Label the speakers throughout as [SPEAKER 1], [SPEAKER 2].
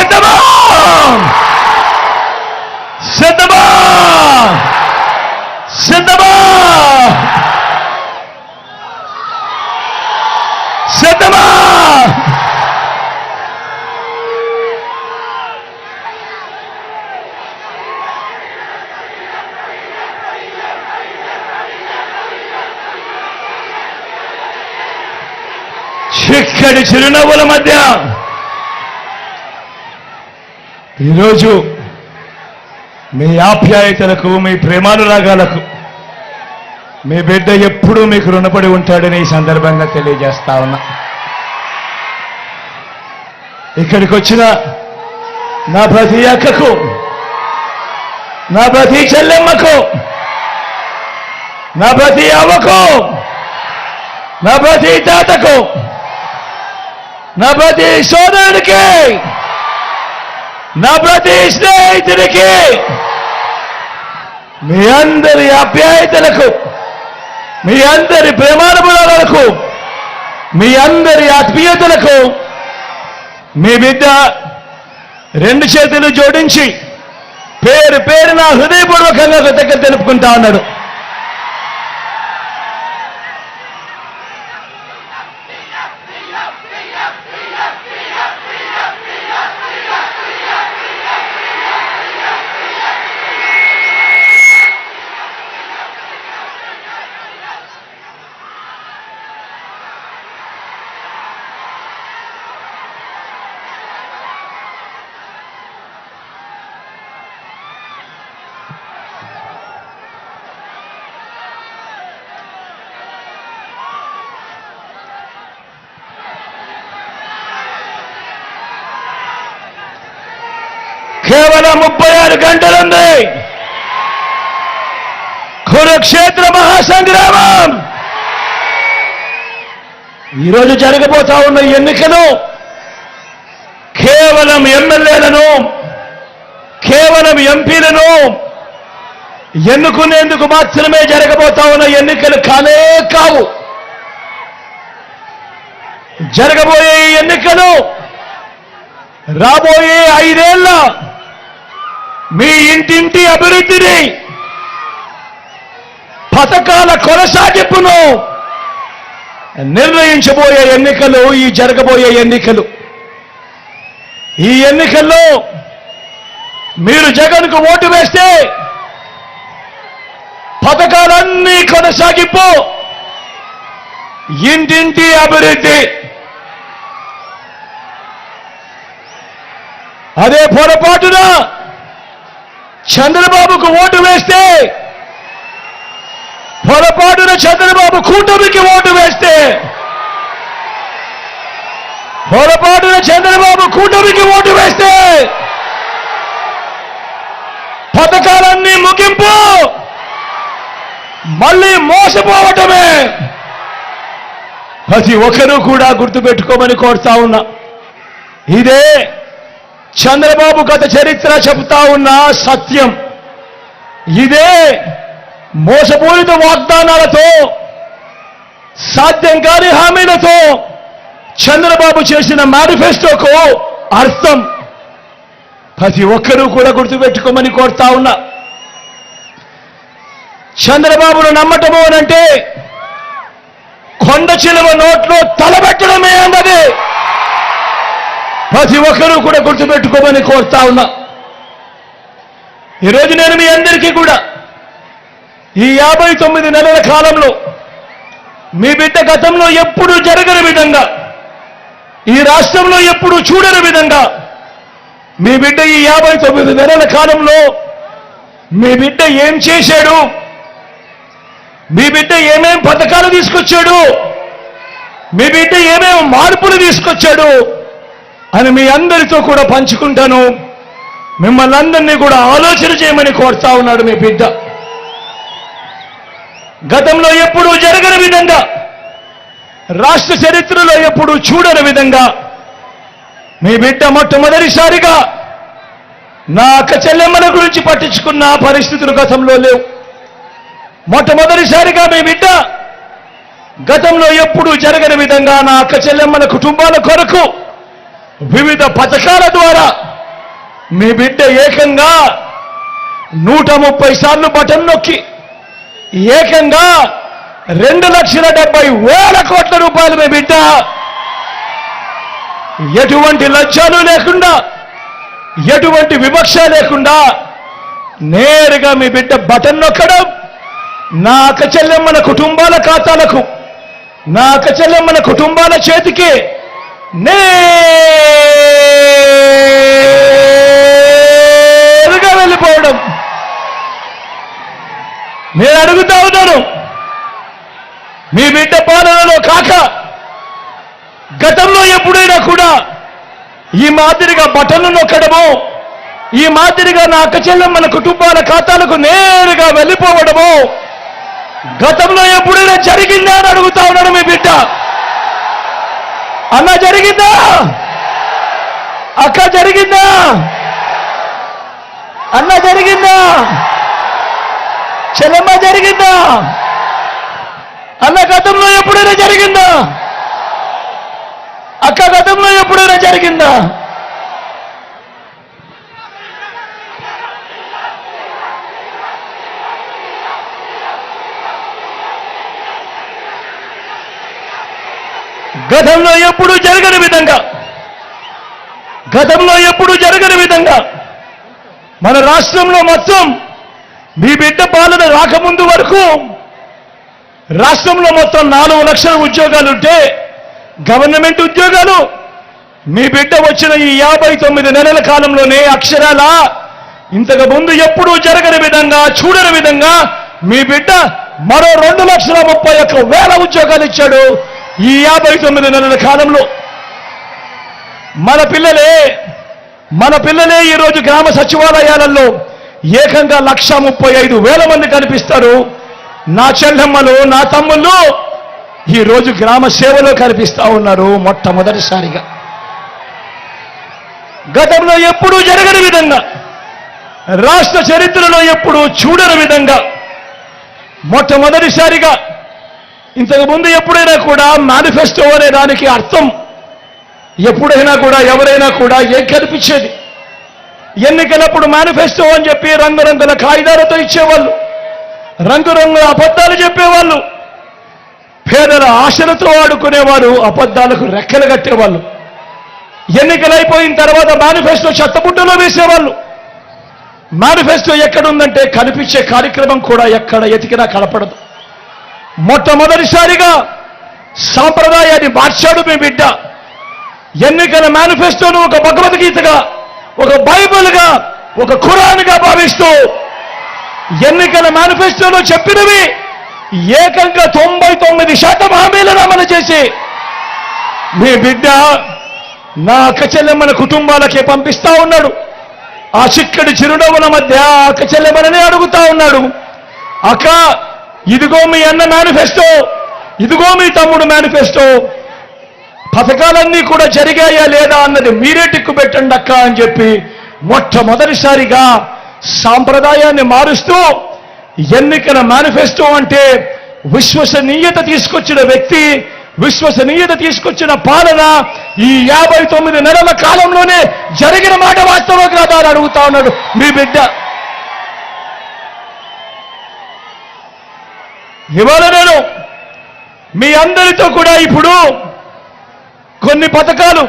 [SPEAKER 1] సిద్ధమా సిద్ధమా సిద్ధమా సిద్ధమా చిక్కడి చిరునవ్వుల మధ్య ఈరోజు మీ ఆప్యాయతలకు మీ ప్రేమానురాగాలకు మీ బిడ్డ ఎప్పుడూ మీకు రుణపడి ఉంటాడని ఈ సందర్భంగా తెలియజేస్తా ఉన్నా. ఇక్కడికి వచ్చిన నా ప్రతి అక్కకు, నా ప్రతి చెల్లెమ్మకు, నా ప్రతి అవ్వకు, నా ప్రతి తాతకు, నా ప్రతి సోదరుడికి, నా ప్రతి స్నేహితుడికి, మీ అందరి ఆప్యాయతలకు, మీ అందరి ప్రేమానుభవాలకు, మీ అందరి ఆత్మీయతలకు మీ బిడ్డ రెండు చేతులు జోడించి పేరు పేరున హృదయపూర్వకంగా కృతజ్ఞత తెలుపుకుంటా ఉన్నాడు. కేవలం 36 గంటలుంది కురుక్షేత్ర మహాసంగ్రామం. ఈరోజు జరగబోతా ఉన్న ఎన్నికలు కేవలం ఎమ్మెల్యేలను, కేవలం ఎంపీలను ఎన్నుకునేందుకు మాత్రమే జరగబోతా ఉన్న ఎన్నికలు కానే కావు. జరగబోయే ఎన్నికలు రాబోయే 5 ఏళ్ల మీ ఇంటింటి అభివృద్ధిని, పథకాల కొనసాగింపును నిర్ణయించబోయే ఎన్నికలు ఈ జరగబోయే ఎన్నికలు. ఈ ఎన్నికల్లో మీరు జగన్కు ఓటు వేస్తే పథకాలన్నీ కొనసాగింపు, ఇంటింటి అభివృద్ధి. అదే పొరపాటున చంద్రబాబుకు ఓటు వేస్తే, పొరపాటున చంద్రబాబు కూటమికి ఓటు వేస్తే, పొరపాటున చంద్రబాబు కూటమికి ఓటు వేస్తే పథకాలన్నీ ముగింపు, మళ్ళీ మోసపోవటమే. ప్రతి ఒక్కరూ కూడా గుర్తుపెట్టుకోమని కోరుతా ఉన్నా. ఇదే చంద్రబాబు గత చరిత్ర చెబుతా ఉన్న సత్యం. ఇదే మోసపూరిత వాగ్దానాలతో, సాధ్యం కాని హామీలతో చంద్రబాబు చేసిన మేనిఫెస్టోకు అర్థం. ప్రతి ఒక్కరూ కూడా గుర్తుపెట్టుకోమని కోరుతా ఉన్నా. చంద్రబాబును నమ్మటము అనంటే కొండ చిలువ నోట్లో తలబెట్టడమే అన్నది ప్రతి ఒక్కరూ కూడా గుర్తుపెట్టుకోమని కోరుతా ఉన్నా. ఈరోజు నేను మీ అందరికీ కూడా ఈ 59 నెలల కాలంలో మీ బిడ్డ గతంలో ఎప్పుడూ జరగని విధంగా, ఈ రాష్ట్రంలో ఎప్పుడూ చూడని విధంగా మీ బిడ్డ ఈ 59 నెలల కాలంలో మీ బిడ్డ ఏం చేశాడు, మీ బిడ్డ ఏమేం పథకాలు తీసుకొచ్చాడు, మీ బిడ్డ ఏమేం మార్పులు తీసుకొచ్చాడు అని మీ అందరితో కూడా పంచుకుంటాను. మిమ్మల్ని అందరినీ కూడా ఆలోచన చేయమని కోరుతా ఉన్నాడు మీ బిడ్డ. గతంలో ఎప్పుడూ జరగని విధంగా, రాష్ట్ర చరిత్రలో ఎప్పుడూ చూడని విధంగా మీ బిడ్డ మొట్టమొదటిసారిగా నా అక్క చెల్లెమ్మల గురించి పట్టించుకున్న పరిస్థితులు గతంలో లేవు. మొట్టమొదటిసారిగా మీ బిడ్డ గతంలో ఎప్పుడూ జరగని విధంగా నా అక్క చెల్లెమ్మల కుటుంబాల కొరకు వివిధ పథకాల ద్వారా మీ బిడ్డ ఏకంగా 130 సార్లు బటన్ నొక్కి ఏకంగా 2,70,000 కోట్ల రూపాయలు మీ బిడ్డ ఎటువంటి లజ్జాలు లేకుండా ఎటువంటి వివక్ష లేకుండా నేరుగా మీ బిడ్డ బటన్ నొక్కడం నా అక్క చెల్లెమ్మల కుటుంబాల ఖాతాలకు నా అక్క చెల్లెమ్మల కుటుంబాల చేతికి నేరుగా వెళ్ళిపోవడం. నేను అడుగుతా ఉన్నాను, మీ బిడ్డ పాలనలో కాక గతంలో ఎప్పుడైనా కూడా ఈ మాదిరిగా బటన్లు నొక్కడము, ఈ మాదిరిగా నా అక్క చెల్లెమ్మల కుటుంబాల ఖాతాలకు నేరుగా వెళ్ళిపోవడము గతంలో ఎప్పుడైనా జరిగిందా అని అడుగుతా ఉన్నాడు మీ బిడ్డ. అన్న జరిగిందా? అక్క జరిగిందా? అన్న జరిగిందా? చెల్లెమ్మ జరిగిందా? అన్న గతంలో ఎప్పుడైనా జరిగిందా? అక్క గతంలో ఎప్పుడైనా జరిగిందా? గతంలో ఎప్పుడూ జరగని విధంగా మన రాష్ట్రంలో మొత్తం మీ బిడ్డ పాలన రాకముందు వరకు రాష్ట్రంలో మొత్తం 4 లక్షల ఉద్యోగాలుంటే గవర్నమెంట్ ఉద్యోగాలు మీ బిడ్డ వచ్చిన ఈ 59 నెలల కాలంలోనే అక్షరాల ఇంతకు ముందు ఎప్పుడూ జరగని విధంగా చూడని విధంగా మీ బిడ్డ మరో 2,31,000 ఉద్యోగాలు ఇచ్చాడు. ఈ 59 నెలల కాలంలో మన పిల్లలే ఈరోజు గ్రామ సచివాలయాలలో ఏకంగా 1,35,000 మంది కనిపిస్తారు. నా చెల్లెమ్మలు నా తమ్ముళ్ళు ఈరోజు గ్రామ సేవలో కనిపిస్తా ఉన్నారు. మొట్టమొదటిసారిగా గతంలో ఎప్పుడూ జరగని విధంగా రాష్ట్ర చరిత్రలో ఎప్పుడూ చూడని విధంగా మొట్టమొదటిసారిగా ఇంతకు ముందు ఎప్పుడైనా కూడా మేనిఫెస్టో అనే దానికి అర్థం ఎప్పుడైనా కూడా ఎవరైనా కూడా ఏం కనిపించేది? ఎన్నికలప్పుడు మేనిఫెస్టో అని చెప్పి రంగురంగుల కాగితాలతో ఇచ్చేవాళ్ళు, రంగురంగుల అబద్ధాలు చెప్పేవాళ్ళు, పేదల ఆశలతో ఆడుకునేవారు, అబద్ధాలకు రెక్కలు కట్టేవాళ్ళు. ఎన్నికలైపోయిన తర్వాత మేనిఫెస్టో చెత్తబుట్టలో వేసేవాళ్ళు. మేనిఫెస్టో ఎక్కడుందంటే కనిపించే కార్యక్రమం కూడా ఎక్కడ ఎతికినా కనపడదు. మొట్టమొదటిసారిగా సాంప్రదాయాన్ని మార్చాడు మీ బిడ్డ. ఎన్నికల మేనిఫెస్టోను ఒక భగవద్గీతగా, ఒక బైబిల్గా, ఒక ఖురాన్గా భావిస్తూ ఎన్నికల మేనిఫెస్టోలో చెప్పినవి ఏకంగా 99% హామీలను అమలు చేసి మీ బిడ్డ నా అక్క చెల్లెమ్మల కుటుంబాలకే పంపిస్తా ఉన్నాడు. ఆ చిక్కడి చిరునవ్వుల మధ్య అక్క చెల్లెమ్మలని అడుగుతా ఉన్నాడు, అక్క ఇదిగో మీ అన్న మేనిఫెస్టో, ఇదిగో మీ తమ్ముడు మేనిఫెస్టో, పథకాలన్నీ కూడా జరిగాయా లేదా అన్నది మీరే టిక్కు పెట్టండి అక్క అని చెప్పి మొట్టమొదటిసారిగా సాంప్రదాయాన్ని మారుస్తూ ఎన్నికల మేనిఫెస్టో అంటే విశ్వసనీయత తీసుకొచ్చిన వ్యక్తి, విశ్వసనీయత తీసుకొచ్చిన పాలన ఈ 59 నెలల కాలంలోనే జరిగిన మాట వాస్తవం కాదా అని అడుగుతా ఉన్నాడు మీ బిడ్డ. ఇవాళ నేను మీ అందరితో కూడా ఇప్పుడు కొన్ని పథకాలు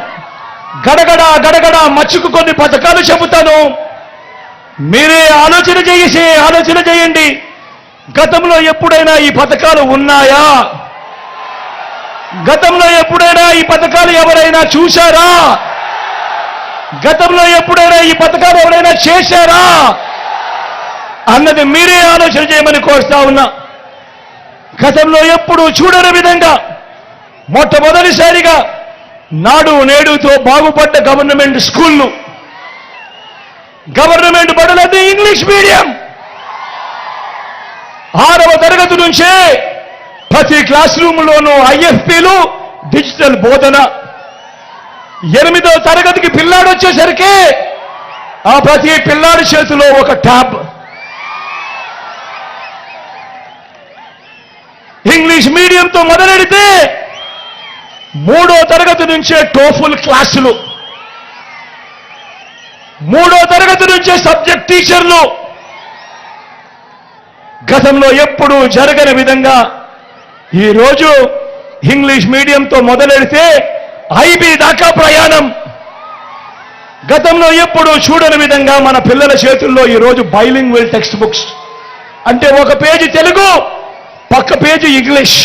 [SPEAKER 1] గడగడ మచ్చుకు కొన్ని పథకాలు చెబుతాను. మీరే ఆలోచన చేయండి. గతంలో ఎప్పుడైనా ఈ పథకాలు ఉన్నాయా? గతంలో ఎప్పుడైనా ఈ పథకాలు ఎవరైనా చూశారా? గతంలో ఎప్పుడైనా ఈ పథకాలు ఎవరైనా చేశారా అన్నది మీరే ఆలోచన చేయమని కోరుతా ఉన్నా. గతంలో ఎప్పుడూ చూడని విధంగా మొట్టమొదటిసారిగా నాడు నేడుతో బాగుపడ్డ గవర్నమెంట్ స్కూళ్ళు, గవర్నమెంట్ బడులది ఇంగ్లీష్ మీడియం. 6వ తరగతి నుంచే ప్రతి క్లాస్ రూమ్లోనూ ఐఎఫ్పీలు, డిజిటల్ బోధన. 8వ తరగతికి పిల్లాడు వచ్చేసరికి ఆ ప్రతి పిల్లాడి చేతిలో ఒక ట్యాబ్. ఇంగ్లీష్ మీడియంతో మొదలెడితే 3వ తరగతి నుంచే టోఫుల్ క్లాసులు. 3వ తరగతి నుంచే సబ్జెక్ట్ టీచర్లు గతంలో ఎప్పుడూ జరగని విధంగా ఈరోజు ఇంగ్లీష్ మీడియంతో మొదలెడితే ఐబీ దాకా ప్రయాణం. గతంలో ఎప్పుడూ చూడని విధంగా మన పిల్లల చేతుల్లో ఈరోజు బైలింగ్వల్ టెక్స్ట్ బుక్స్, అంటే ఒక పేజీ తెలుగు, పక్క పేజీ ఇంగ్లీష్.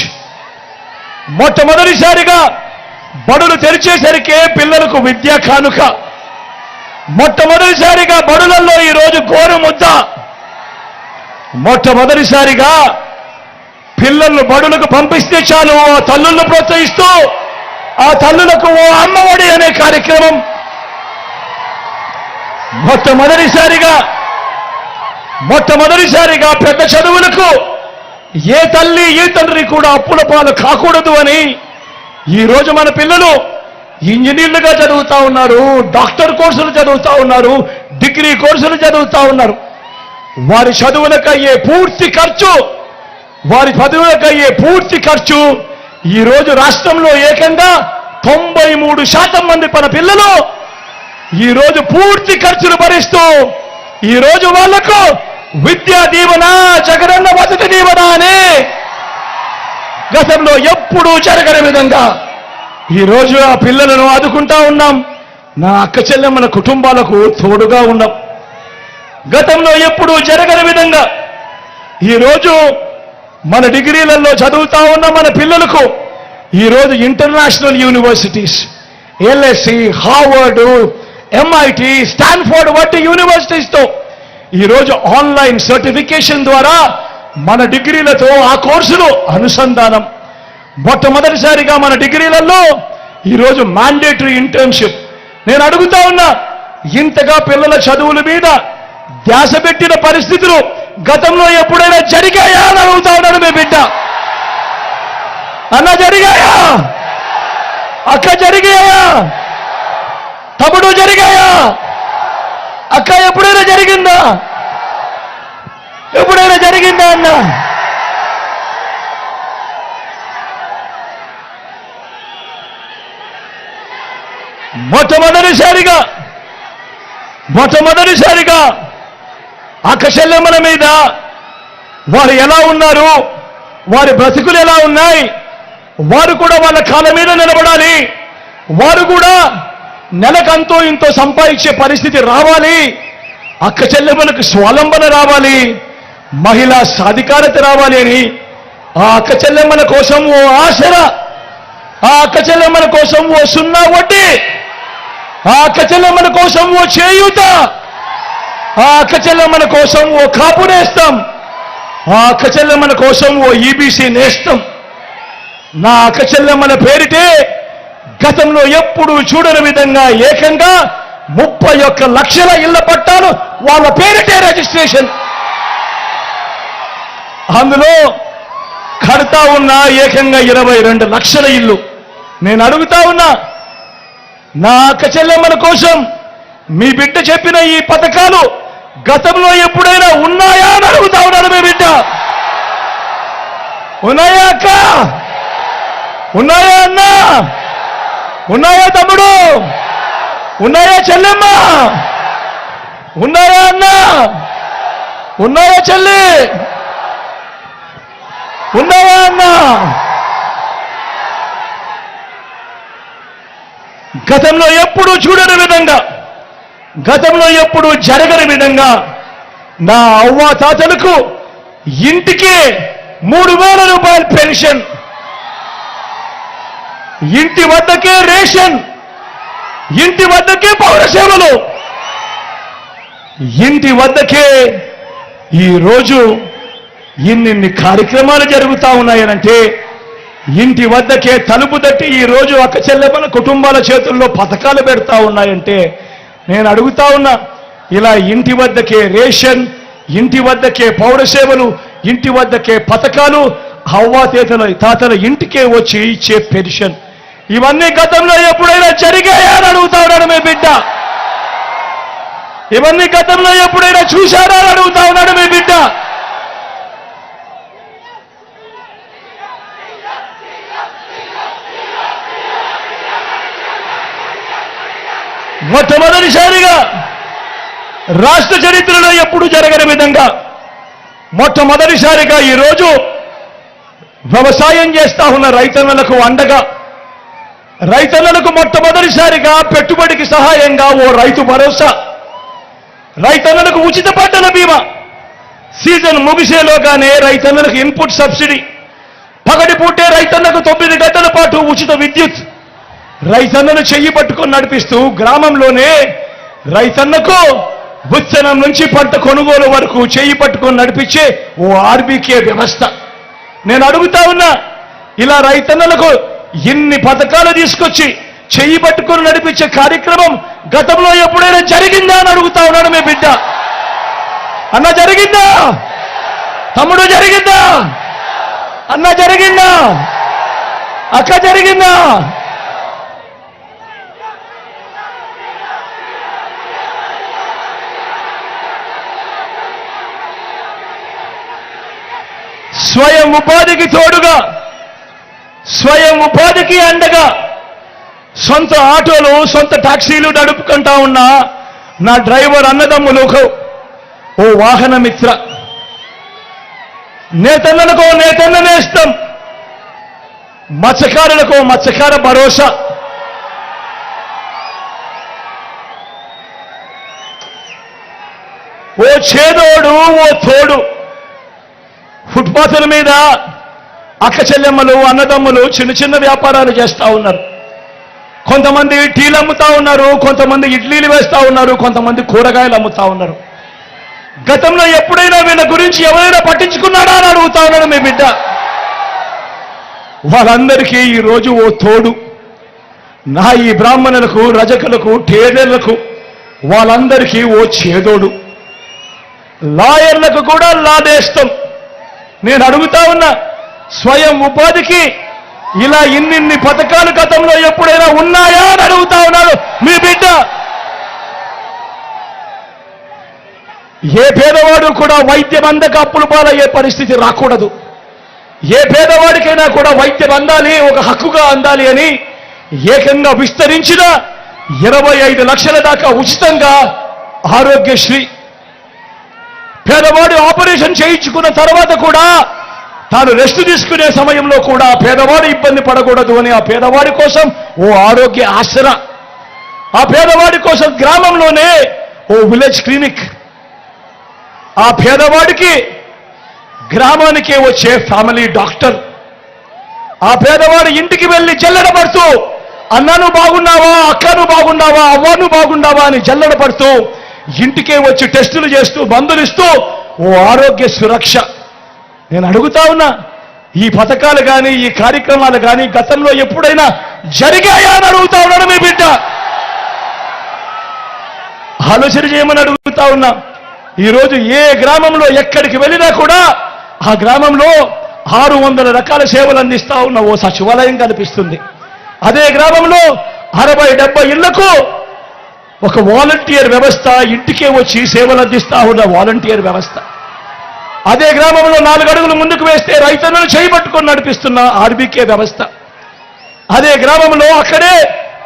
[SPEAKER 1] మొట్టమొదటిసారిగా బడులు తెరిచేసరికే పిల్లలకు విద్యా కానుక. మొట్టమొదటిసారిగా బడులలో ఈరోజు గోరుముద్ద. మొట్టమొదటిసారిగా పిల్లలను బడులకు పంపిస్తే చాలు ఆ తల్లులను ప్రోత్సహిస్తూ ఆ తల్లులకు ఓ అమ్మఒడి అనే కార్యక్రమం. మొట్టమొదటిసారిగా పెద్ద చదువులకు ఏ తల్లి ఏ తండ్రి కూడా అప్పుల పాలు కాకూడదు అని ఈరోజు మన పిల్లలు ఇంజనీర్లుగా చదువుతా ఉన్నారు, డాక్టర్ కోర్సులు చదువుతా ఉన్నారు, డిగ్రీ కోర్సులు చదువుతా ఉన్నారు. వారి చదువులకయ్యే పూర్తి ఖర్చు ఈరోజు రాష్ట్రంలో ఏకంగా 93% మంది మన పిల్లలు ఈరోజు పూర్తి ఖర్చులు భరిస్తూ ఈరోజు వాళ్లకు విద్యా దీవెన, జగనన్న వసతి దీవెన అని గతంలో ఎప్పుడూ జరగని విధంగా ఈరోజు ఆ పిల్లలను ఆదుకుంటా ఉన్నాం. నా అక్క చెల్లెమ్మల కుటుంబాలకు తోడుగా ఉన్నాం. గతంలో ఎప్పుడూ జరగని విధంగా ఈరోజు మన డిగ్రీలలో చదువుతా ఉన్న మన పిల్లలకు ఈరోజు international universities, LSC, Harvard, MIT, Stanford వంటి యూనివర్సిటీస్తో ఈరోజు ఆన్లైన్ సర్టిఫికేషన్ ద్వారా మన డిగ్రీలతో ఆ కోర్సులు అనుసంధానం. మొట్టమొదటిసారిగా మన డిగ్రీలలో ఈరోజు మ్యాండేటరీ ఇంటర్న్షిప్. నేను అడుగుతా ఉన్నా, ఇంతగా పిల్లల చదువుల మీద ధ్యాస పెట్టిన పరిస్థితులు గతంలో ఎప్పుడైనా జరిగాయా అని అడుగుతా ఉన్నాడు మీ బిడ్డ. అన్న జరిగాయా? అక్క జరిగాయా? తమ్ముడు జరిగాయా? అక్క ఎప్పుడైనా జరిగిందా? ఎప్పుడైనా జరిగిందా అన్న? మొట్టమొదటిసారిగా అక్క చెల్లెమ్మల మీద వారు ఎలా ఉన్నారు, వారి బ్రతుకులు ఎలా ఉన్నాయి, వారు కూడా వాళ్ళ కాళ్ళ మీద నిలబడాలి, వారు కూడా నెలకంతో ఇంతో సంపాదించే పరిస్థితి రావాలి, అక్క చెల్లెమ్మలకు స్వావలంబన రావాలి, మహిళా సాధికారత రావాలి అని ఆ అక్క చెల్లెమ్మల కోసం ఓ ఆసరా, ఆ అక్క చెల్లెమ్మల కోసం ఓ సున్నా వడ్డీ, ఆ అక్క చెల్లెమ్మల కోసం ఓ చేయూత, ఆ అక్క చెల్లెమ్మల కోసం ఓ కాపు నేస్తం, ఆ అక్క చెల్లెమ్మల కోసం ఓ ఈబీసీ నేస్తం. నా అక్క చెల్లెమ్మల పేరిటే గతంలో ఎప్పుడూ చూడని విధంగా ఏకంగా 31 లక్షల ఇళ్ల పట్టాలు వాళ్ళ పేరిటే రిజిస్ట్రేషన్. అందులో కడతా ఉన్న ఏకంగా 22 లక్షల ఇల్లు. నేను అడుగుతా ఉన్నా, నా అక్క చెల్లెమ్మల కోసం మీ బిడ్డ చెప్పిన ఈ పథకాలు గతంలో ఎప్పుడైనా ఉన్నాయా అని అడుగుతా ఉన్నాడు మీ బిడ్డ. ఉన్నాయా అక్క? ఉన్నాయా అన్న? ఉన్నాయా తమ్ముడు? ఉన్నాయా చెల్లెమ్మ? ఉన్నాయా అన్న? ఉన్నాయా చెల్లి? ఉన్నాయా అన్న? గతంలో ఎప్పుడూ చూడని విధంగా, గతంలో ఎప్పుడూ జరగని విధంగా నా అవ్వ తాతలకు ఇంటికి 3,000 రూపాయల పెన్షన్, ఇంటి వద్దకే రేషన్, ఇంటి వద్దకే పౌర సేవలు, ఇంటి వద్దకే ఈరోజు ఇన్ని కార్యక్రమాలు జరుగుతా ఉన్నాయనంటే, ఇంటి వద్దకే తలుపు తట్టి ఈరోజు అక్క చెల్లెమ్మల కుటుంబాల చేతుల్లో పథకాలు పెడతా ఉన్నాయంటే నేను అడుగుతా ఉన్నా, ఇలా ఇంటి వద్దకే రేషన్, ఇంటి వద్దకే పౌర సేవలు, ఇంటి వద్దకే పథకాలు, తాతల ఇంటికే వచ్చి ఇచ్చే పెన్షన్, ఇవన్నీ గతంలో ఎప్పుడైనా జరిగాయా అని అడుగుతా ఉన్నాడు మీ బిడ్డ. ఇవన్నీ గతంలో ఎప్పుడైనా చూశారా అని అడుగుతా ఉన్నాడు మీ బిడ్డ. మొట్టమొదటిసారిగా రాష్ట్ర చరిత్రలో ఎప్పుడు జరగని విధంగా మొట్టమొదటిసారిగా ఈరోజు వ్యవసాయం చేస్తా ఉన్న రైతన్నలకు అండగా, రైతన్నలకు మొట్టమొదటిసారిగా పెట్టుబడికి సహాయంగా ఓ రైతు భరోసా, రైతన్నలకు ఉచిత పంటల బీమా, సీజన్ ముగిసేలోగానే రైతన్నలకు ఇన్పుట్ సబ్సిడీ, పగటిపూటే రైతన్నకు 9 గంటల పాటు ఉచిత విద్యుత్, రైతన్నను చెయ్యి పట్టుకొని నడిపిస్తూ గ్రామంలోనే రైతన్నకు విత్తనం నుంచి పంట కొనుగోలు వరకు చెయ్యి పట్టుకొని నడిపించే ఓ ఆర్బీకే వ్యవస్థ. నేను అడుగుతా ఉన్నా, ఇలా రైతన్నలకు ఇన్ని పథకాలు తీసుకొచ్చి చెయ్యి పట్టుకొని నడిపించే కార్యక్రమం గతంలో ఎప్పుడైనా జరిగిందా అని అడుగుతా ఉన్నాడు మీ బిడ్డ. అన్న జరిగిందా? తమ్ముడు జరిగిందా? అన్న జరిగిందా? అక్క జరిగిందా? స్వయం ఉపాధికి తోడుగా, స్వయం ఉపాధికి అండగా సొంత ఆటోలు, సొంత టాక్సీలు నడుపుకుంటా ఉన్న నా డ్రైవర్ అన్నదమ్ములకు ఓ వాహన మిత్ర, నేతన్నలకు నేతన్న నేస్తం, మత్స్యకారులకు మత్స్యకార భరోసా, ఓ చేదోడు ఓ తోడు. ఫుట్పాత్ల మీద అక్క చెల్లెమ్మలు, అన్నదమ్ములు చిన్న చిన్న వ్యాపారాలు చేస్తూ ఉన్నారు. కొంతమంది టీలు అమ్ముతా ఉన్నారు, కొంతమంది ఇడ్లీలు వేస్తూ ఉన్నారు, కొంతమంది కూరగాయలు అమ్ముతా ఉన్నారు. గతంలో ఎప్పుడైనా వీళ్ళ గురించి ఎవరైనా పట్టించుకున్నాడా అని అడుగుతా ఉన్నాడు మీ బిడ్డ. వాళ్ళందరికీ ఈరోజు ఓ తోడు. నా ఈ బ్రాహ్మణులకు, రజకులకు, టేలర్లకు వాళ్ళందరికీ ఓ చేదోడు. లాయర్లకు కూడా లాదేస్తాం. నేను అడుగుతా ఉన్నా, స్వయం ఉపాధికి ఇలా ఇన్నిన్ని పథకాలు గతంలో ఎప్పుడైనా ఉన్నాయా అని అడుగుతా ఉన్నాడు మీ బిడ్డ. ఏ పేదవాడు కూడా వైద్యం అందక అప్పుల పాలయ్యే పరిస్థితి రాకూడదు. ఏ పేదవాడికైనా కూడా వైద్యం అందాలి, ఒక హక్కుగా అందాలి అని ఏకంగా విస్తరించిన 25 లక్షల దాకా ఉచితంగా ఆరోగ్యశ్రీ. పేదవాడు ఆపరేషన్ చేయించుకున్న తర్వాత కూడా తాను రెస్ట్ తీసుకునే సమయంలో కూడా పేదవాడు ఇబ్బంది పడకూడదు అని ఆ పేదవాడి కోసం ఓ ఆరోగ్య ఆసరా, ఆ పేదవాడి కోసం గ్రామంలోనే ఓ విలేజ్ క్లినిక్, ఆ పేదవాడికి గ్రామానికి వచ్చే ఫ్యామిలీ డాక్టర్, ఆ పేదవాడి ఇంటికి వెళ్ళి జల్లెడపడుతూ అన్నను బాగున్నావా, అక్కను బాగున్నావా, అవ్వను బాగున్నావా అని జల్లెడపడుతూ ఇంటికే వచ్చి టెస్టులు చేస్తూ మందులు ఇస్తూ ఓ ఆరోగ్య సురక్ష. నేను అడుగుతా ఉన్నా, ఈ పథకాలు కానీ ఈ కార్యక్రమాలు కానీ గతంలో ఎప్పుడైనా జరిగాయా అని అడుగుతా ఉన్నాడు మీ బిడ్డ. ఆలోచన చేయమని అడుగుతా ఉన్నా. ఈరోజు ఏ గ్రామంలో ఎక్కడికి వెళ్ళినా కూడా ఆ గ్రామంలో 600 రకాల సేవలు అందిస్తా ఉన్న ఓ సచివాలయం కనిపిస్తుంది. అదే గ్రామంలో 60-70 ఇళ్లకు ఒక వాలంటీర్ వ్యవస్థ, ఇంటికే వచ్చి సేవలు అందిస్తా ఉన్న వాలంటీర్ వ్యవస్థ. అదే గ్రామంలో 4 అడుగులు ముందుకు వేస్తే రైతన్నను చేయబట్టుకొని నడిపిస్తున్న ఆర్బీకే వ్యవస్థ. అదే గ్రామంలో అక్కడే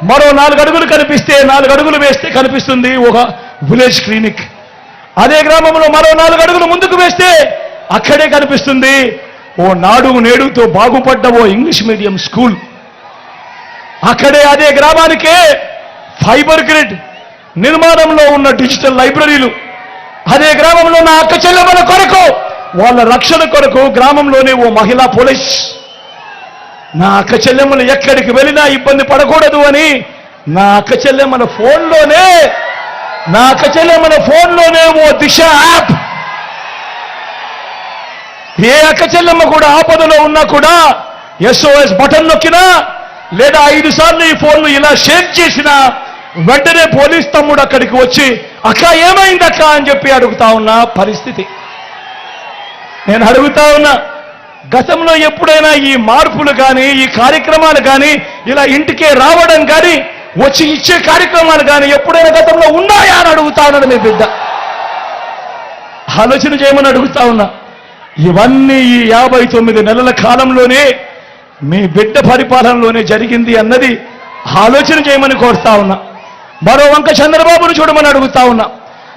[SPEAKER 1] మరో 4 అడుగులు కనిపిస్తే 4 అడుగులు వేస్తే కనిపిస్తుంది ఒక విలేజ్ క్లినిక్. అదే గ్రామంలో మరో 4 అడుగులు ముందుకు వేస్తే అక్కడే కనిపిస్తుంది ఓ నాడు నేడుతో బాగుపడ్డ ఓ ఇంగ్లీష్ మీడియం స్కూల్. అక్కడే అదే గ్రామానికే ఫైబర్ గ్రిడ్ నిర్మాణంలో ఉన్న డిజిటల్ లైబ్రరీలు. అదే గ్రామంలో నా అక్క చెల్లెమ్మల కొరకు, వాళ్ళ రక్షణ కొరకు గ్రామంలోనే ఓ మహిళా పోలీస్. నా అక్క చెల్లెమ్మలు ఎక్కడికి వెళ్ళినా ఇబ్బంది పడకూడదు అని నా అక్క చెల్లెమ్మల ఫోన్లోనే ఓ దిశ యాప్. ఏ అక్క చెల్లెమ్మ కూడా ఆపదలో ఉన్నా కూడా SOS బటన్ నొక్కినా లేదా 5 సార్లు ఈ ఫోన్ను ఇలా షేక్ చేసినా వెంటనే పోలీస్ తమ్ముడు అక్కడికి వచ్చి అక్క ఏమైంది అక్క అని చెప్పి అడుగుతా ఉన్న పరిస్థితి. నేను అడుగుతా ఉన్నా, గతంలో ఎప్పుడైనా ఈ మార్పులు కానీ ఈ కార్యక్రమాలు కానీ ఇలా ఇంటికే రావడం కానీ వచ్చి ఇచ్చే కార్యక్రమాలు కానీ ఎప్పుడైనా గతంలో ఉన్నాయా అని అడుగుతా ఉన్నాడు మీ బిడ్డ. ఆలోచన చేయమని అడుగుతా ఉన్నా. ఇవన్నీ ఈ 59 నెలల కాలంలోనే మీ బిడ్డ పరిపాలనలోనే జరిగింది అన్నది ఆలోచన చేయమని కోరుతా ఉన్నా. మరో వంక చంద్రబాబును చూడమని అడుగుతా ఉన్నా.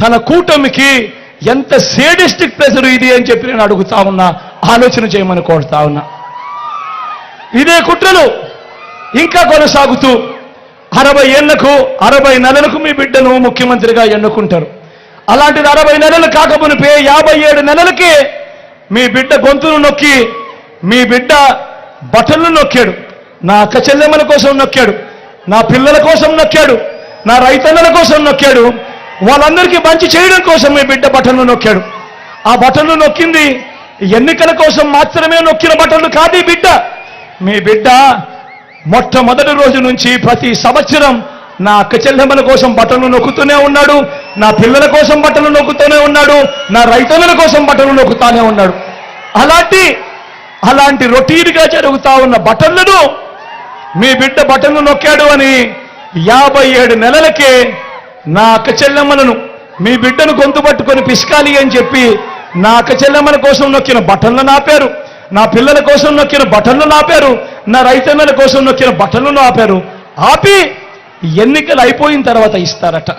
[SPEAKER 1] తన కూటమికి ఎంత సేడిస్టిక్ ప్రెజర్ ఇది అని చెప్పి నేను అడుగుతా ఉన్నా, ఆలోచన చేయమని కోరుతా ఉన్నా. ఇదే కుట్రలు ఇంకా కొనసాగుతూ 60 నెలలకు మీ బిడ్డను ముఖ్యమంత్రిగా ఎన్నుకుంటారు. అలాంటిది 60 నెలలు కాకమునిపే 57 నెలలకే మీ బిడ్డ గొంతును నొక్కి, మీ బిడ్డ బటన్లు నొక్కాడు. నా అక్క చెల్లెమ్మల కోసం నొక్కాడు, నా పిల్లల కోసం నొక్కాడు, నా రైతన్నల కోసం నొక్కాడు, వాళ్ళందరికీ మంచి చేయడం కోసం మీ బిడ్డ బటన్లు నొక్కాడు. ఆ బటన్లు నొక్కింది ఎన్నికల కోసం మాత్రమే నొక్కిన బటన్లు కాదు ఈ బిడ్డ. మీ బిడ్డ మొట్టమొదటి రోజు నుంచి ప్రతి సంవత్సరం నా అక్క చెల్లెమ్మల కోసం బటన్లు నొక్కుతూనే ఉన్నాడు, నా పిల్లల కోసం బటన్లు నొక్కుతూనే ఉన్నాడు, నా రైతన్నల కోసం బటన్లు నొక్కుతానే ఉన్నాడు. అలాంటి రొటీన్గా జరుగుతా ఉన్న బటన్లను మీ బిడ్డ బటన్లు నొక్కాడు అని 57 నెలలకే నా అక్క చెల్లెమ్మలను, మీ బిడ్డను గొంతు పట్టుకొని పిసకాలి అని చెప్పి నా అక్క చెల్లెమ్మల కోసం నొక్కిన బటన్లను ఆపారు, నా పిల్లల కోసం నొక్కిన బటన్లను ఆపారు, నా రైతన్నల కోసం నొక్కిన బటన్లను ఆపారు. ఆపి ఎన్నికలు అయిపోయిన తర్వాత ఇస్తారట.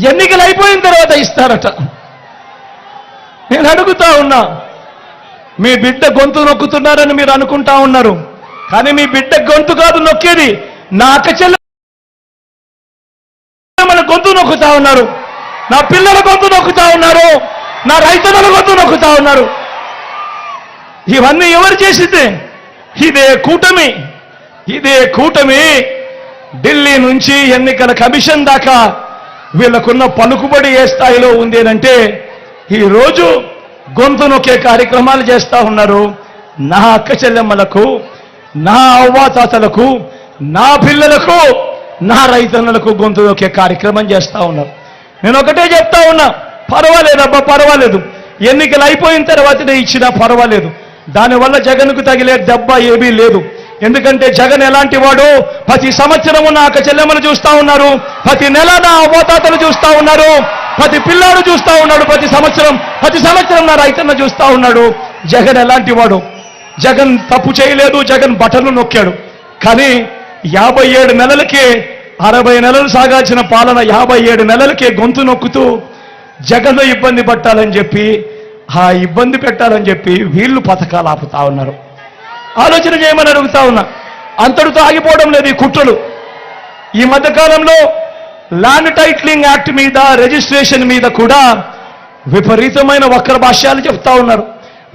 [SPEAKER 1] ఎన్నికలు అయిపోయిన తర్వాత ఇస్తారట. నేను అడుగుతా ఉన్నా, మీ బిడ్డ గొంతు నొక్కుతున్నారని మీరు అనుకుంటా ఉన్నారు, కానీ మీ బిడ్డ గొంతు కాదు నొక్కేది, నా అక్క చెల్లెమ్మల గొంతు నొక్కుతా ఉన్నారు, నా పిల్లల గొంతు నొక్కుతా ఉన్నారు, నా రైతన్నల గొంతు నొక్కుతా ఉన్నారు. ఇవన్నీ ఎవరు చేసింది? ఇదే కూటమి ఢిల్లీ నుంచి ఎన్నికల కమిషన్ దాకా వీళ్ళకున్న పలుకుబడి ఏ స్థాయిలో ఉంది అంటే ఈరోజు గొంతు నొక్కే కార్యక్రమాలు చేస్తా ఉన్నారు. నా అక్క చెల్లెమ్మలకు, నా అవ్వాతాతలకు, నా పిల్లలకు, నా రైతన్నలకు గొంతు నొక్కే కార్యక్రమం చేస్తా ఉన్నారు. నేను ఒకటే చెప్తా ఉన్నా, పర్వాలేదబ్బా, పర్వాలేదు, ఎన్నికలు అయిపోయిన తర్వాతనే ఇచ్చినా పర్వాలేదు, దానివల్ల జగన్కు తగిలే దెబ్బ ఏమీ లేదు. ఎందుకంటే జగన్ ఎలాంటి వాడు, ప్రతి సంవత్సరము నా అక్క చెల్లెమ్మను చూస్తా ఉన్నారు, ప్రతి నెల నా అవ్వాతాతలు చూస్తా ఉన్నారు, ప్రతి పిల్లాడు చూస్తా ఉన్నాడు, ప్రతి సంవత్సరం నా రైతన్న చూస్తా ఉన్నాడు. జగన్ ఎలాంటి వాడు? జగన్ తప్పు చేయలేదు, జగన్ బటన్లు నొక్కాడు. కానీ 57 నెలలకే 60 నెలలు సాగాల్సిన పాలన 57 నెలలకే గొంతు నొక్కుతూ జగన్ ఇబ్బంది పట్టాలని చెప్పి, ఆ ఇబ్బంది పెట్టాలని చెప్పి వీళ్ళు పథకాలు ఆపుతా ఉన్నారు. ఆలోచన చేయమని అడుగుతా ఉన్నా. అంతటితో ఆగిపోవడం లేదు ఈ కుట్రలు. ఈ మధ్యకాలంలో ల్యాండ్ టైటిలింగ్ యాక్ట్ మీద, రిజిస్ట్రేషన్ మీద కూడా విపరీతమైన వక్ర భాష్యాలు చెప్తా ఉన్నారు,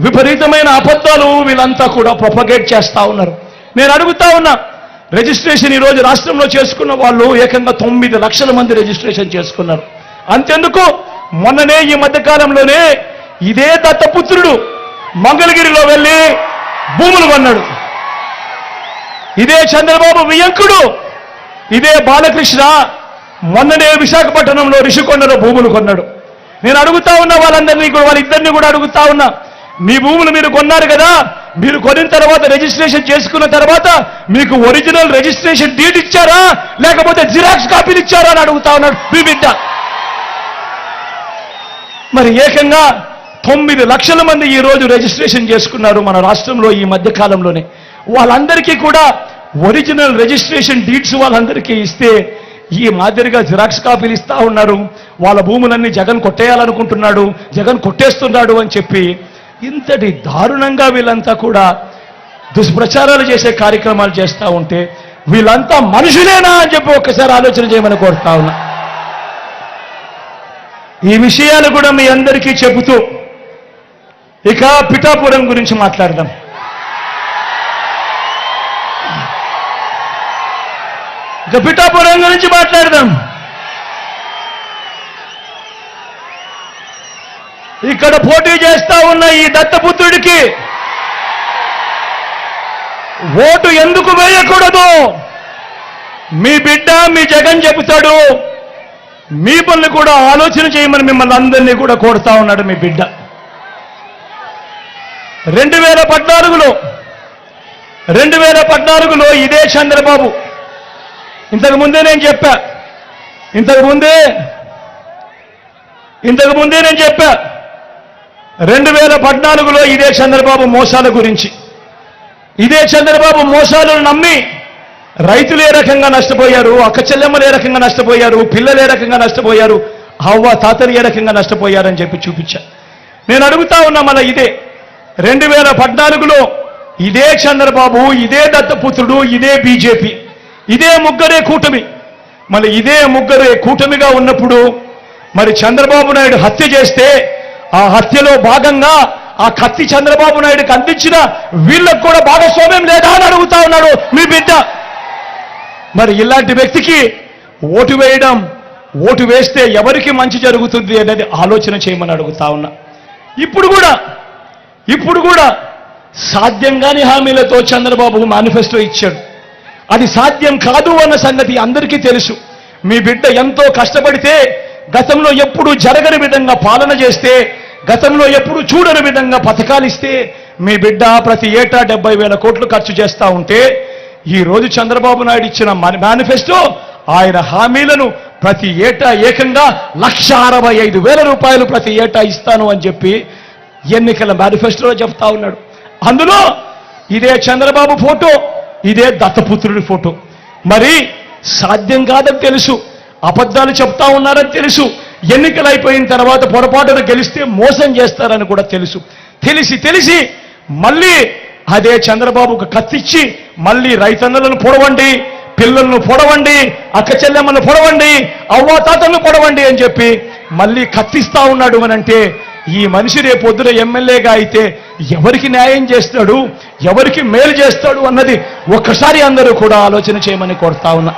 [SPEAKER 1] విపరీతమైన అబద్ధాలు వీళ్ళంతా కూడా ప్రొపగేట్ చేస్తా ఉన్నారు. నేను అడుగుతా ఉన్నా, రిజిస్ట్రేషన్ ఈరోజు రాష్ట్రంలో చేసుకున్న వాళ్ళు ఏకంగా 9 లక్షల మంది రిజిస్ట్రేషన్ చేసుకున్నారు. అంతెందుకు, మొన్ననే ఈ మధ్యకాలంలోనే ఇదే దత్తపుత్రుడు మంగళగిరిలో వెళ్ళి భూములు కొన్నాడు. ఇదే చంద్రబాబు వియంకుడు, ఇదే బాలకృష్ణ మొన్ననే విశాఖపట్నంలో రిషికొండలో భూములు కొన్నాడు. నేను అడుగుతా ఉన్నా వాళ్ళందరినీ కూడా, వాళ్ళిద్దరినీ కూడా అడుగుతా ఉన్నా, మీ భూములు మీరు కొన్నారు కదా, మీరు కొనిన తర్వాత రిజిస్ట్రేషన్ చేసుకున్న తర్వాత మీకు ఒరిజినల్ రిజిస్ట్రేషన్ డీడ్ ఇచ్చారా, లేకపోతే జిరాక్స్ కాపీలు ఇచ్చారా అని అడుగుతా ఉన్నాడు మీ బిడ్డ. మరి ఏకంగా 9 లక్షల మంది ఈ రోజు రిజిస్ట్రేషన్ చేసుకున్నారు మన రాష్ట్రంలో ఈ మధ్య కాలంలోనే. వాళ్ళందరికీ కూడా ఒరిజినల్ రిజిస్ట్రేషన్ డీడ్స్ వాళ్ళందరికీ ఇస్తే ఈ మాదిరిగా జిరాక్స్ కాపీలు ఇస్తా ఉన్నారు. వాళ్ళ భూములన్నీ జగన్ కొట్టేయాలనుకుంటున్నాడు, జగన్ కొట్టేస్తున్నాడు అని చెప్పి ఇంతటి దారుణంగా వీళ్ళంతా కూడా దుష్ప్రచారాలు చేసే కార్యక్రమాలు చేస్తూ ఉంటే వీళ్ళంతా మనుషులేనా అని చెప్పి ఒక్కసారి ఆలోచన చేయమని కోరుతా ఉన్నా. ఈ విషయాలు కూడా మీ అందరికీ చెబుతూ ఇక పిఠాపురం గురించి మాట్లాడదాం. పిఠాపురం గురించి మాట్లాడదాం. ఇక్కడ పోటీ చేస్తా ఉన్న ఈ దత్తపుత్రుడికి ఓటు ఎందుకు వేయకూడదు? మీ బిడ్డ, మీ జగన్ చెబుతాడు. మీ పనులు కూడా ఆలోచన చేయమని మిమ్మల్ని అందరినీ కూడా కోరుతా ఉన్నాడు మీ బిడ్డ. 2014లో ఇదే చంద్రబాబు, ఇంతకు ముందే నేను చెప్పా 2014లో ఇదే చంద్రబాబు మోసాల గురించి. ఇదే చంద్రబాబు మోసాలను నమ్మి రైతులు ఏ రకంగా నష్టపోయారు, అక్క చెల్లెమ్మలు ఏ రకంగా నష్టపోయారు, పిల్లలు ఏ రకంగా నష్టపోయారు, హవ్వ తాతలు ఏ రకంగా నష్టపోయారని చెప్పి చూపించా. నేను అడుగుతా ఉన్నా, మళ్ళీ ఇదే 2014లో ఇదే చంద్రబాబు, ఇదే దత్తపుత్రుడు, ఇదే బీజేపీ, ఇదే ముగ్గురే కూటమి. మళ్ళీ ఇదే ముగ్గురే కూటమిగా ఉన్నప్పుడు మరి చంద్రబాబు నాయుడు హత్య చేస్తే ఆ హత్యలో భాగంగా ఆ కత్తి చంద్రబాబు నాయుడుకి అందించిన వీళ్ళకు కూడా భాగస్వామ్యం లేదా అని అడుగుతా ఉన్నాడు మీ బిడ్డ. మరి ఇలాంటి వ్యక్తికి ఓటు వేయడం, ఓటు వేస్తే ఎవరికి మంచి జరుగుతుంది అనేది ఆలోచన చేయమని అడుగుతా ఉన్నా. ఇప్పుడు కూడా సాధ్యం కాని హామీలతో చంద్రబాబు మేనిఫెస్టో ఇచ్చాడు. అది సాధ్యం కాదు అన్న సంగతి అందరికీ తెలుసు. మీ బిడ్డ ఎంతో కష్టపడితే, గతంలో ఎప్పుడు జరగని విధంగా పాలన చేస్తే, గతంలో ఎప్పుడు చూడని విధంగా పథకాలు ఇస్తే, మీ బిడ్డ ప్రతి ఏటా 70,000 కోట్లు ఖర్చు చేస్తూ ఉంటే, ఈ రోజు చంద్రబాబు నాయుడు ఇచ్చిన మేనిఫెస్టో ఆయన హామీలను ప్రతి ఏటా ఏకంగా 1,65,000 రూపాయలు ప్రతి ఏటా ఇస్తాను అని చెప్పి ఎన్నికల మేనిఫెస్టోలో చెప్తా ఉన్నాడు. అందులో ఇదే చంద్రబాబు ఫోటో, ఇదే దత్తపుత్రుడి ఫోటో. మరి సాధ్యం కాదని తెలుసు, అబద్ధాలు చెప్తా ఉన్నారని తెలుసు, ఎన్నికలు అయిపోయిన తర్వాత పొరపాటున గెలిస్తే మోసం చేస్తారని కూడా తెలుసు. తెలిసి మళ్ళీ అదే చంద్రబాబుకు కత్తిచ్చి మళ్ళీ రైతన్నలను పొడవండి, పిల్లలను పొడవండి, అక్క చెల్లెమ్మలను పొడవండి, అవ్వాతాతలను పొడవండి అని చెప్పి మళ్ళీ కత్తిస్తా ఉన్నాడు అనంటే, ఈ మనిషి రేపొద్దున ఎమ్మెల్యేగా అయితే ఎవరికి న్యాయం చేస్తాడు, ఎవరికి మేలు చేస్తాడు అన్నది ఒక్కసారి అందరూ కూడా ఆలోచన చేయమని కోరుతా ఉన్నా.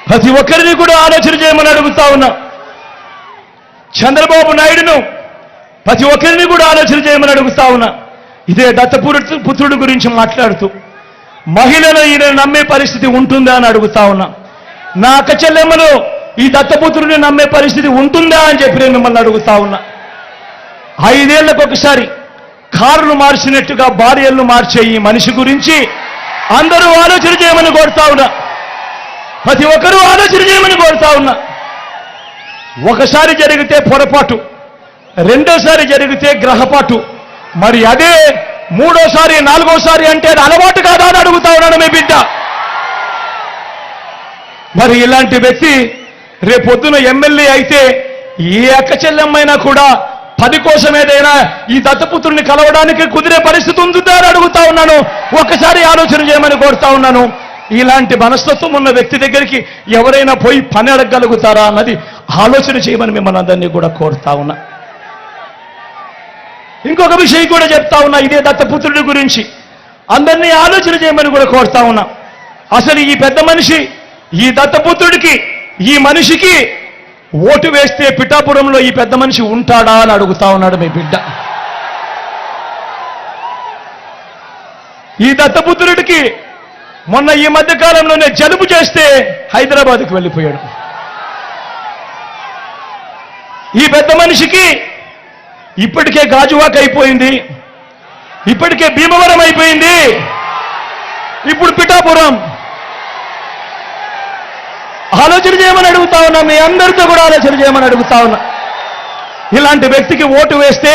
[SPEAKER 1] ప్రతి ఒక్కరిని కూడా ఆలోచన చేయమని అడుగుతా ఉన్నా. చంద్రబాబు నాయుడును ప్రతి ఒక్కరిని కూడా ఆలోచన చేయమని అడుగుతా ఉన్నా. ఇదే దత్తపుత్రుడు గురించి మాట్లాడుతూ మహిళలు ఈయన నమ్మే పరిస్థితి ఉంటుందా అని అడుగుతా ఉన్నా. నా అక్క చెల్లెమ్మలు ఈ దత్తపుత్రుడిని నమ్మే పరిస్థితి ఉంటుందా అని చెప్పి నేను మిమ్మల్ని అడుగుతా ఉన్నా. 5 ఏళ్లకు ఒకసారి కారును మార్చినట్టుగా భార్యలను మార్చే ఈ మనిషి గురించి అందరూ ఆలోచన చేయమని కోరుతా ఉన్నా. ప్రతి ఒక్కరూ ఆలోచన చేయమని కోరుతా ఉన్నా. ఒకసారి జరిగితే పొరపాటు, రెండోసారి జరిగితే గ్రహపాటు, మరి అదే మూడోసారి, నాలుగోసారి అంటే అలవాటు కాదా అని అడుగుతా ఉన్నాడు మీ బిడ్డ. మరి ఇలాంటి వ్యక్తి రేపొద్దున ఎమ్మెల్యే అయితే ఏ అక్క చెల్లెమ్మైనా కూడా 10 కోసం ఏదైనా ఈ దత్తపుత్రుని కలవడానికి కుదిరే పరిస్థితి ఉంటుందా అని అడుగుతా ఉన్నాను. ఒక్కసారి ఆలోచన చేయమని కోరుతా ఉన్నాను. ఇలాంటి మనస్తత్వం ఉన్న వ్యక్తి దగ్గరికి ఎవరైనా పోయి పని అడగగలుగుతారా అన్నది ఆలోచన చేయమని మిమ్మల్ని అందరినీ కూడా కోరుతా ఉన్నా. ఇంకొక విషయం కూడా చెప్తా ఉన్నా, ఇదే దత్తపుత్రుడి గురించి అందరినీ ఆలోచన చేయమని కూడా కోరుతా ఉన్నా. అసలు ఈ పెద్ద మనిషి, ఈ దత్తపుత్రుడికి, ఈ మనిషికి ఓటు వేస్తే పిఠాపురంలో ఈ పెద్ద మనిషి ఉంటాడా అని అడుగుతా ఉన్నాడు మీ బిడ్డ. ఈ దత్తపుత్రుడికి మొన్న ఈ మధ్య కాలంలోనే జలుబు చేస్తే హైదరాబాద్కి వెళ్ళిపోయాడు. ఈ పెద్ద మనిషికి ఇప్పటికే గాజువాక అయిపోయింది, ఇప్పటికే భీమవరం అయిపోయింది, ఇప్పుడు పిఠాపురం. ఆలోచన చేయమని అడుగుతా ఉన్నా, మీ అందరితో కూడా ఆలోచన చేయమని అడుగుతా ఉన్నా. ఇలాంటి వ్యక్తికి ఓటు వేస్తే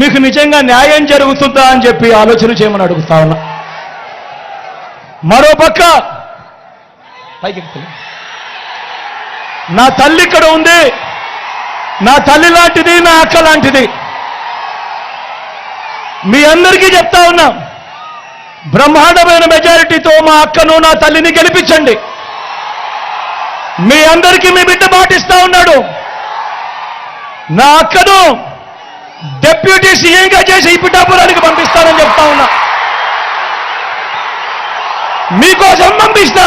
[SPEAKER 1] మీకు నిజంగా న్యాయం జరుగుతుందా అని చెప్పి ఆలోచన చేయమని అడుగుతా ఉన్నా. మరోపక్క నా తల్లి ఇక్కడ ఉంది, నా తల్లి లాంటిది, నా అక్క లాంటిది. మీ అందరికీ చెప్తా ఉన్నా, బ్రహ్మాండమైన మెజారిటీతో మా అక్కను, నా తల్లిని గెలిపించండి. మీ అందరికీ మీ బిడ్డ మాటిస్తా ఉన్నాడు. నా అక్కను డిప్యూటీ సీఎంగా చేసి ఈ పిఠాపురానికి పంపిస్తానని చెప్తా ఉన్నా. మీకోసం పంపిస్తా,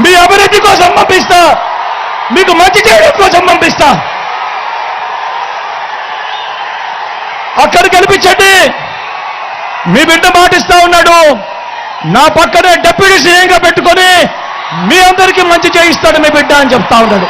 [SPEAKER 1] మీ అభివృద్ధి కోసం పంపిస్తా, మీకు మంచి చేయడం కోసం పంపిస్తా. అక్కడ గెలిపించండి. మీ బిడ్డ మాటిస్తా ఉన్నాడు, నా పక్కనే డిప్యూటీ సీఎంగా పెట్టుకొని మీ అందరికీ మంచి చేయిస్తాడు మీ బిడ్డ అని చెప్తా ఉన్నాడు.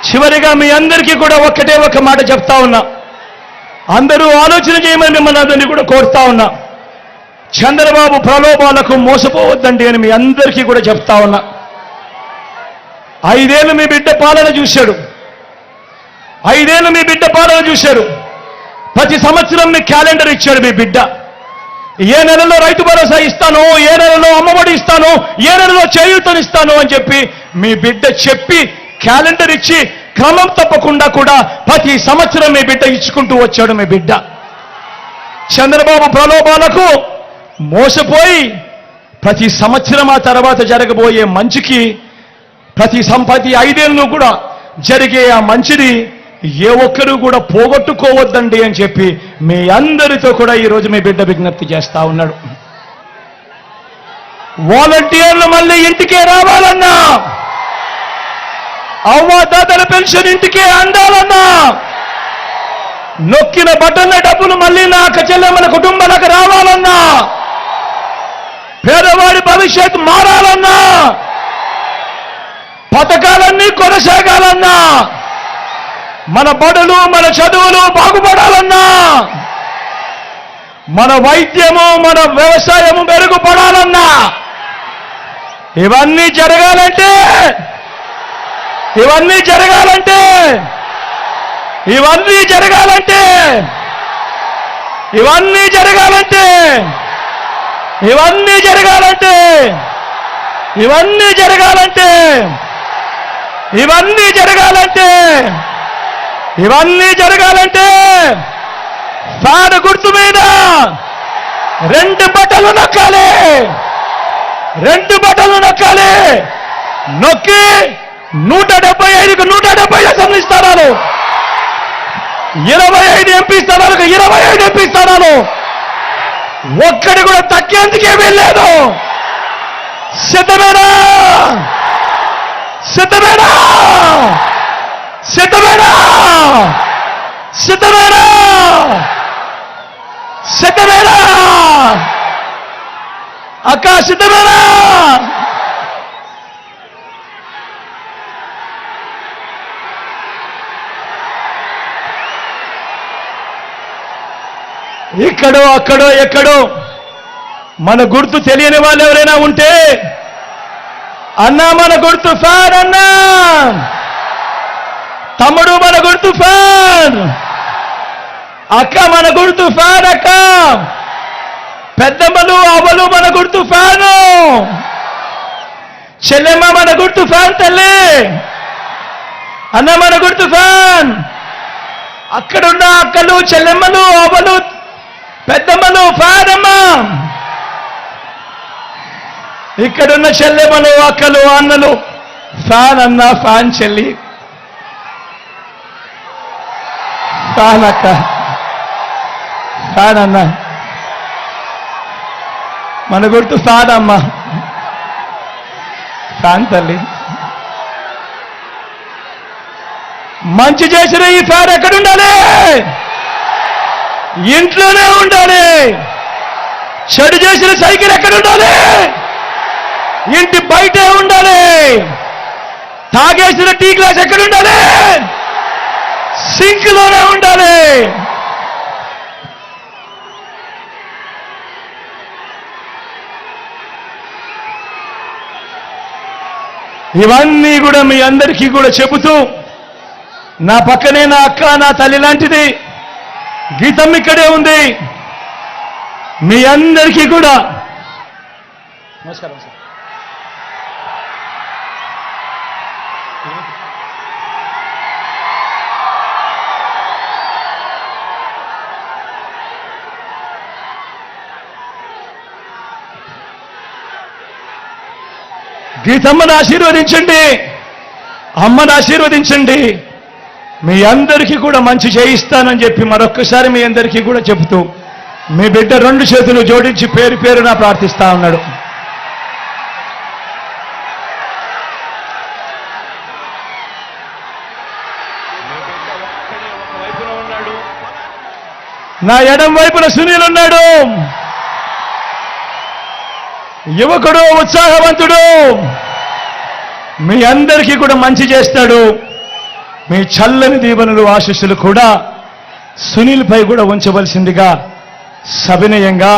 [SPEAKER 1] చివరిగా మీ అందరికీ కూడా ఒక్కటే ఒక మాట చెప్తా ఉన్నా. అందరూ ఆలోచన చేయమని మిమ్మల్ని అందరినీ కూడా కోరుతా ఉన్నా. చంద్రబాబు ప్రలోభాలకు మోసపోవద్దండి అని మీ అందరికీ కూడా చెప్తా ఉన్నా. 5 ఏళ్ళు మీ బిడ్డ పాలన చూశాడు. 5 ఏళ్ళు మీ బిడ్డ పాలన చూశారు. ప్రతి సంవత్సరం మీ క్యాలెండర్ ఇచ్చాడు మీ బిడ్డ. ఏ నెలలో రైతు భరోసా ఇస్తానో, ఏ నెలలో అమ్మఒడి ఇస్తానో, ఏ నెలలో చేయూతనిస్తానో అని చెప్పి మీ బిడ్డ చెప్పి క్యాలెండర్ ఇచ్చి క్రమం తప్పకుండా కూడా ప్రతి సంవత్సరం మీ బిడ్డ ఇచ్చుకుంటూ వచ్చాడు మీ బిడ్డ. చంద్రబాబు ప్రలోభాలకు మోసపోయి ప్రతి సంవత్సరం ఆ తర్వాత జరగబోయే మంచికి ప్రతి 5 ఏళ్ళు కూడా జరిగే ఆ మంచిని ఏ ఒక్కరూ కూడా పోగొట్టుకోవద్దండి అని చెప్పి మీ అందరితో కూడా ఈరోజు మీ బిడ్డ విజ్ఞప్తి చేస్తా ఉన్నాడు. వాలంటీర్లు మళ్ళీ ఇంటికే రావాలన్నా, అవ్వాతాతల పెన్షన్ ఇంటికే అందాలన్నా, నొక్కిన బటన్ల డబ్బులు మళ్ళీ నా చెల్లెమ్మల కుటుంబాలకు రావాలన్నా, పేదవాడి భవిష్యత్ మారాలన్నా, పథకాలన్నీ కొనసాగాలన్నా, మన బడులు మన చదువులు బాగుపడాలన్నా, మన వైద్యము మన వ్యవసాయము మెరుగుపడాలన్నా, ఇవన్నీ జరగాలంటే ఇవన్నీ జరగాలంటే ఇవన్నీ జరగాలంటే ఇవన్నీ జరగాలంటే ఇవన్నీ జరగాలంటే ఇవన్నీ జరగాలంటే ఇవన్నీ జరగాలంటే ఇవన్నీ జరగాలంటే ఫ్యాన్ గుర్తు మీద 2 బటన్లు నొక్కాలి. 2 బటన్లు నొక్కాలి. నొక్కి 175కు 170 అసెంబ్లీ స్థానాలు, 25 ఎంపీ స్థానాలకు 25 ఎంపీ స్థానాలు, ఒక్కడి కూడా తగ్గేందుకేమీ లేదు. సిద్ధమేనా? సిద్ధమేనా? సిద్ధమేనా? సిద్ధమేనా? సిద్ధమేనా? అక్క సిద్ధమేనా? ఇక్కడో అక్కడో ఎక్కడో మన గుర్తు తెలియని వాళ్ళు ఎవరైనా ఉంటే, అన్నా మన గుర్తు ఫ్యాన్, అన్నా తమ్ముడు మన గుర్తు ఫ్యాన్, అక్క మన గుర్తు ఫ్యాన్, అక్క పెద్దమ్మలు అవ్వలు మన గుర్తు ఫ్యాను, చెల్లెమ్మ మన గుర్తు ఫ్యాన్, తల్లి అన్న మన గుర్తు ఫ్యాన్. అక్కడున్న అక్కలు చెల్లెమ్మలు అవ్వలు పెద్దమ్మలు ఫ్యాన్ అమ్మా. ఇక్కడున్న చెల్లెమ్మలు అక్కలు అన్నలు ఫ్యాన్ అన్న, ఫ్యాన్ చెల్లి, ఫ్యాన్ అక్క, ఫ్యాన్ అన్న మన గుర్తు ఫ్యాన్ అమ్మ, ఫ్యాన్ తల్లి. మంచి చేసిన ఈ ఫ్యాన్ ఎక్కడుండాలి? ఇంట్లోనే ఉండాలి. చెడు చేసిన సైకిల్ ఎక్కడుండాలి? ఇంటి బయటే ఉండాలి. తాగేసిన టీ గ్లాస్ ఎక్కడుండాలి? సింక్ లోనే ఉండాలి. ఇవన్నీ కూడా మీ అందరికీ కూడా చెబుతూ, నా పక్కనే నా అక్క నా తల్లి లాంటిది గీతం ఇక్కడే ఉంది. మీ అందరికీ కూడా నమస్కారం సార్. గీతమ్మను ఆశీర్వదించండి, అమ్మను ఆశీర్వదించండి. మీ అందరికీ కూడా మంచి చేయిస్తానని చెప్పి మరొక్కసారి మీ అందరికీ కూడా చెబుతూ, మీ బిడ్డ 2 చేతులు జోడించి పేరు పేరున ప్రార్థిస్తా ఉన్నాడు. నా ఎడం వైపున సునీల్ ఉన్నాడు, యువకుడు, ఉత్సాహవంతుడు. మీ అందరికీ కూడా మంచి చేస్తాడు. మీ చల్లని దీవెనలు ఆశీస్సులు కూడా సునీల్ పై కూడా ఉంచవలసిందిగా సవినయంగా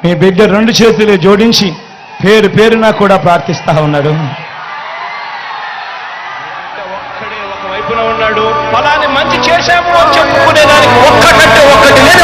[SPEAKER 1] మీ బిడ్డ 2 చేతులు జోడించి పేరు పేరున కూడా ప్రార్థిస్తా ఉన్నాడు.
[SPEAKER 2] ఒక్కడే ఒక వైపున ఉన్నాడు, ఫలాన్ని మంచి చేశాము అని చెప్పుకునేదానికి ఒక్కటంటే ఒక్కటి లేదు.